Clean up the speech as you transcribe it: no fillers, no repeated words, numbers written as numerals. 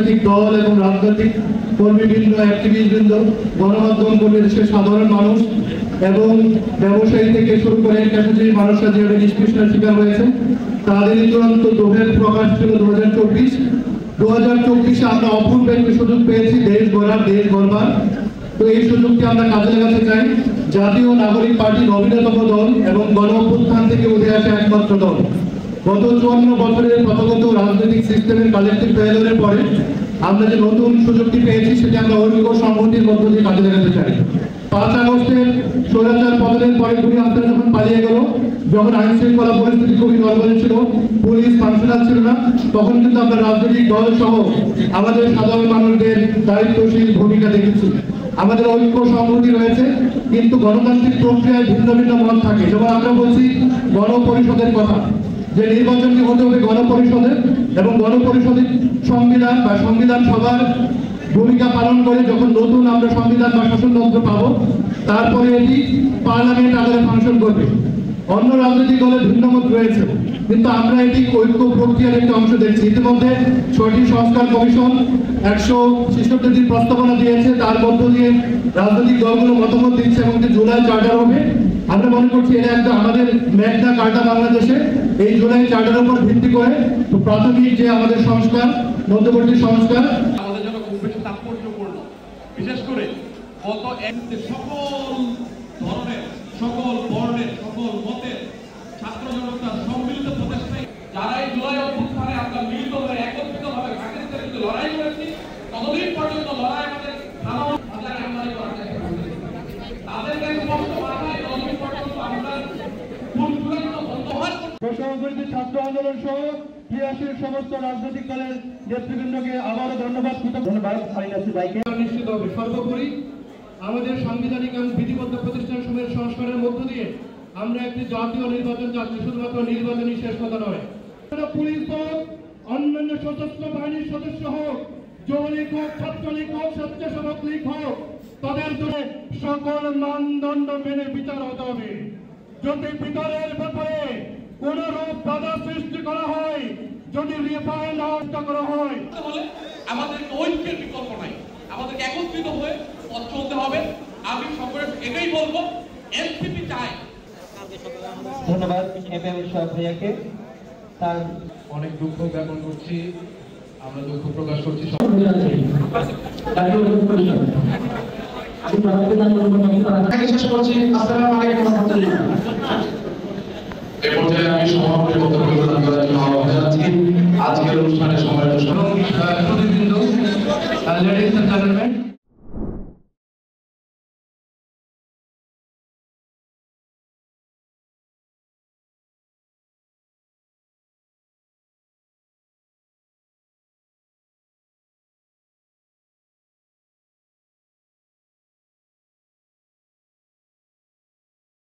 রাজনৈতিক দল এবং রাজনৈতিক কর্মীবৃন্দ, অ্যাক্টিভিস্টবৃন্দ, গণমাধ্যম কর্মী, দেশের সাধারণ মানুষ এবং ব্যবসায়ী থেকে শুরু করে পেশাজীবী মানুষরা যেভাবে নিষ্পেষণের শিকার হয়েছে তাদের চূড়ান্ত দোহের প্রকাশ ছিল 2024 আমরা অপূর্ব একটি সুযোগ পেয়েছি দেশ গড়ার, দেশ গড়বার। তো এই সুযোগটি আমরা কাজে লাগাতে চাই। জাতীয় নাগরিক পার্টি নবীনতম দল এবং গণ অভ্যুত্থান থেকে উঠে আসা একমাত্র দল। গত 54 বছরের প্রথাগত রাজনৈতিক সিস্টেমের কালেক্টিভ ফেলিওরের পরে আমরা যে নতুন সুযোগটি পেয়েছি সেটি আমরা ঐক্য সংহতির মধ্য দিয়ে কাজে লাগাতে চাই। 5 আগস্টের স্বৈরাচার পতনের পরে পুলিশ আন্দোলন যখন পালিয়ে গেল, যখন আইন শৃঙ্খলা পরিস্থিতি খুবই নড়বড়ে ছিল, পুলিশ ফাংশনাল ছিল না, তখন কিন্তু আমরা রাজনৈতিক দল সহ আমাদের সাধারণ মানুষদের দায়িত্বশীল ভূমিকা দেখেছি। আমাদের ঐক্য সংহতি রয়েছে, কিন্তু গণতান্ত্রিক প্রক্রিয়ায় ভিন্ন ভিন্ন মত থাকে। যেমন আমরা বলছি গণপরিষদের কথা, যে নির্বাচনটি হতে হবে গণপরিষদের, এবং গণপরিষদের সংবিধান বা সংবিধান সভার ভূমিকা পালন করে যখন নতুন আমরা সংবিধান বা শাসনতন্ত্র পাবো, তারপরে এটি পার্লামেন্ট আকারে ফাংশন করবে। অন্য রাজনৈতিক দলের ভিন্নমত রয়েছে, কিন্তু আমরা এটি ঐক্য প্রক্রিয়ার একটা অংশ দেখছি। ইতিমধ্যে 6টি সংস্কার কমিশন 166 দিন প্রস্তাবনা দিয়েছে, তার মধ্য দিয়ে রাজনৈতিক দলগুলো মতামত দিচ্ছে এবং জুলাই চার্টার হবে। আমরা মনে করছি এটা একটা আমাদের ম্যাগনা কার্টা বাংলাদেশে এই জুলাই চার্টারের উপর ভিত্তি করে প্রাথমিক যে আমাদের সংস্কার, মধ্যবর্তী সংস্কার আমাদের জন্য খুব বেশি তাৎপর্যপূর্ণ। বিশেষ করে গত সকল ধরনের, সকল বর্ণের, সকল মতের ছাত্র জনতার সম্মিলিত প্রচেষ্টায় যারা এই জুলাই অভ্যুত্থানে আমরা মিলিত হয়ে একত্রিতভাবে ভাগের বিরুদ্ধে লড়াই করেছি, ততদিন পর্যন্ত লড়াই আমাদের ছাত্র আন্দোলন সহ ক্রিয়াশীল সমস্ত রাজনৈতিক দলের নেতৃবৃন্দকে আবারও ধন্যবাদ নিশ্চিত হবে। সর্বোপরি আমাদের সাংবিধানিক বিধিবদ্ধ প্রতিষ্ঠানসমূহের সংস্কারের মধ্য দিয়ে আমরা একটি জাতীয় নির্বাচন চাচ্ছি। শুধুমাত্র নির্বাচনই শেষ কথা নয়, পুলিশ হোক, অন্যান্য সশস্ত্র বাহিনীর সদস্য হোক, যৌলিক হোক, ছাত্রলীগ হোক, স্বেচ্ছাসেবক লীগ হোক, তাদের জন্য সকল মানদণ্ড মেনে বিচার হতে হবে। যদি বিচারের ব্যাপারে কোন রূপ বাধা সৃষ্টি করা হয়, যদি রিফাইন্ড আউটটা করা হয়, তাহলে আমাদের ঐক্যের বিকল্প নাই, আমাদেরকে একত্রিত হয়ে পথ চলতে হবে। আমি সকলের এটাই বলবো, এনসিপি চাই। ধন্যবাদ এমএম সাহেব ভাইয়াকে। তার অনেক দুঃখ জ্ঞাপন করছি, আমরা দুঃখ প্রকাশ করছি। এ পর্যায়ে আমি সমাপনী বক্তব্য প্রদান করার জন্য আহ্বান জানাচ্ছি আজকের অনুষ্ঠানে সম্মানিত প্রতিবৃন্দ, লেডিজ এন্ড জেন্টলম্যান।